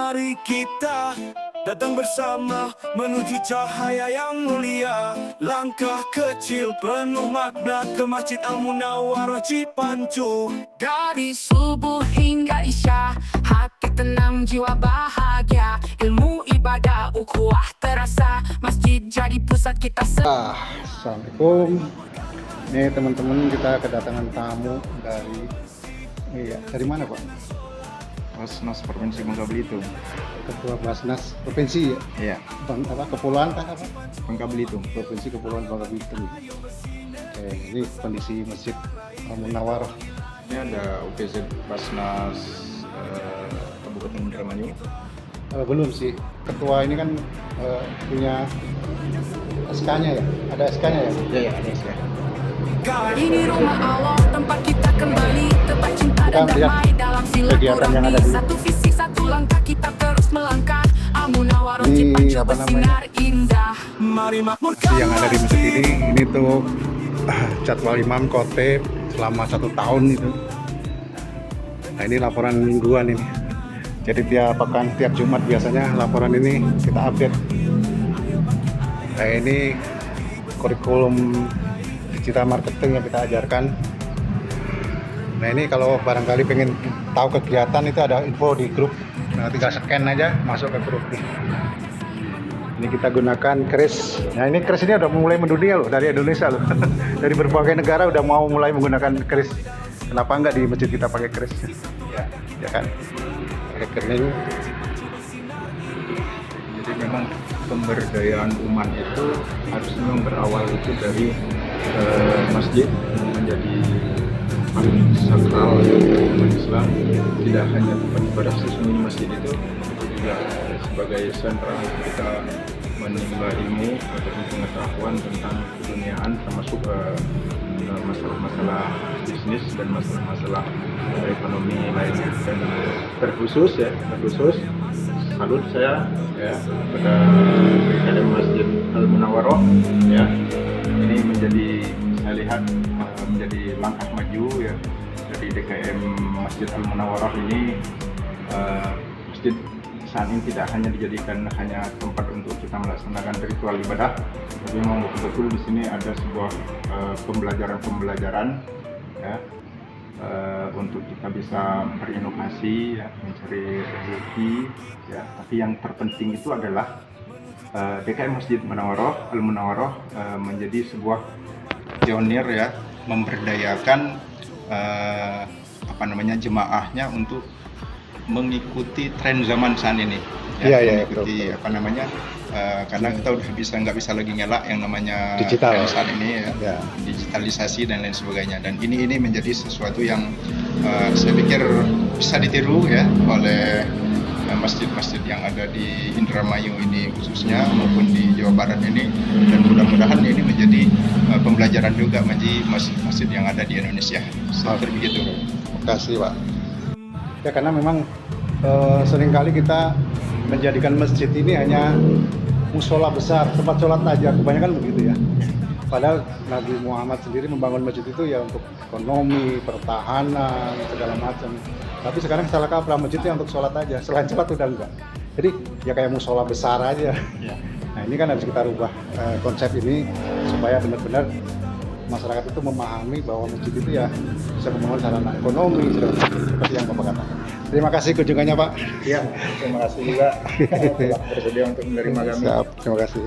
Mari kita datang bersama menuju cahaya yang mulia. Langkah kecil penuh makna ke Masjid Al-Munawwarah Cipancu. Dari subuh hingga isya, hati tenang, jiwa bahagia. Ilmu ibadah ukhuwah terasa, masjid jadi pusat kita Assalamualaikum. Ini teman-teman, kita kedatangan tamu dari mana Pak? Basnas Provinsi Bangka Belitung. Ketua Basnas Provinsi ya? Iya, Kepulauan kan apa? Bangka Belitung. Provinsi Kepulauan Bangka Belitung. Oke, ini kondisi Masjid Al-Munawwarah. Ini ada UPZ Basnas Kabupaten Indramayu. Belum sih, ketua ini kan punya SK-nya ya? Ada SK-nya ya? Iya, ada ya. Ini rumah Allah, tempat kita kembali, tempat cinta dan damai dalam silaturahmi. Satu visi, satu langkah, kita terus melangkah. Al-Munawwarah Cipancu bersinar indah. Mari makmurkan Yang ada di masjid ini tuh jadwal imam khotib selama 1 tahun itu. Nah, ini laporan mingguan ini. Jadi tiap pekan, tiap Jumat biasanya laporan ini kita update. Nah, ini kurikulum digital marketing yang kita ajarkan. Nah, ini kalau barangkali pengen tahu kegiatan itu ada info di grup. Nah, tinggal scan aja masuk ke grup nih. Ini kita gunakan kris. Nah, ini kris ini udah mulai mendunia loh, dari Indonesia loh. Dari berbagai negara udah mau mulai menggunakan kris. Kenapa enggak di masjid kita pakai kris? Ya kan? Pakai kening. Jadi memang pemberdayaan umat itu harus memang berawal itu dari masjid menjadi paling sakral umat Islam. Tidak hanya tempat ibadah sesungguhnya, masjid itu juga sebagai sentra kita menimba ilmu ataupun pengetahuan tentang keduniaan, termasuk masalah-masalah bisnis dan masalah-masalah ekonomi lainnya. Dan terkhusus salut saya ya pada DKM Masjid Al-Munawwarah ya. Ini menjadi, saya lihat menjadi langkah maju ya dari DKM Masjid Al-Munawwarah ini. Masjid saat ini tidak hanya dijadikan hanya tempat untuk kita melaksanakan ritual ibadah, tapi memang betul-betul di sini ada sebuah pembelajaran ya, untuk kita bisa berinovasi ya, mencari rezeki ya. Tapi yang terpenting itu adalah DKM Masjid Al-Munawwarah menjadi sebuah pionir ya, memberdayakan jemaahnya untuk mengikuti tren zaman saat ini ya, mengikuti karena kita udah nggak bisa lagi ngelak yang namanya digital tren saat ini ya, digitalisasi dan lain sebagainya. Dan ini menjadi sesuatu yang saya pikir bisa ditiru ya oleh masjid-masjid yang ada di Indramayu ini khususnya maupun di Jawa Barat ini, dan mudah-mudahan ini menjadi pembelajaran juga bagi masjid-masjid yang ada di Indonesia. Seperti begitu. Terima kasih Pak. Ya, karena memang seringkali kita menjadikan masjid ini hanya musola besar, tempat sholat aja, kebanyakan begitu ya. Padahal Nabi Muhammad sendiri membangun masjid itu ya untuk ekonomi, pertahanan, segala macam. Tapi sekarang salah kaprah, masjidnya untuk sholat aja, selain sholat udah enggak. Jadi ya kayak musola besar aja. Ya. Nah, ini kan harus kita rubah konsep ini supaya benar-benar masyarakat itu memahami bahwa masjid itu ya bisa membangun sarana ekonomi, seperti yang Bapak katakan. Terima kasih kunjungannya Pak. Iya, terima kasih juga telah bersedia untuk menerima kami. Siap, terima kasih.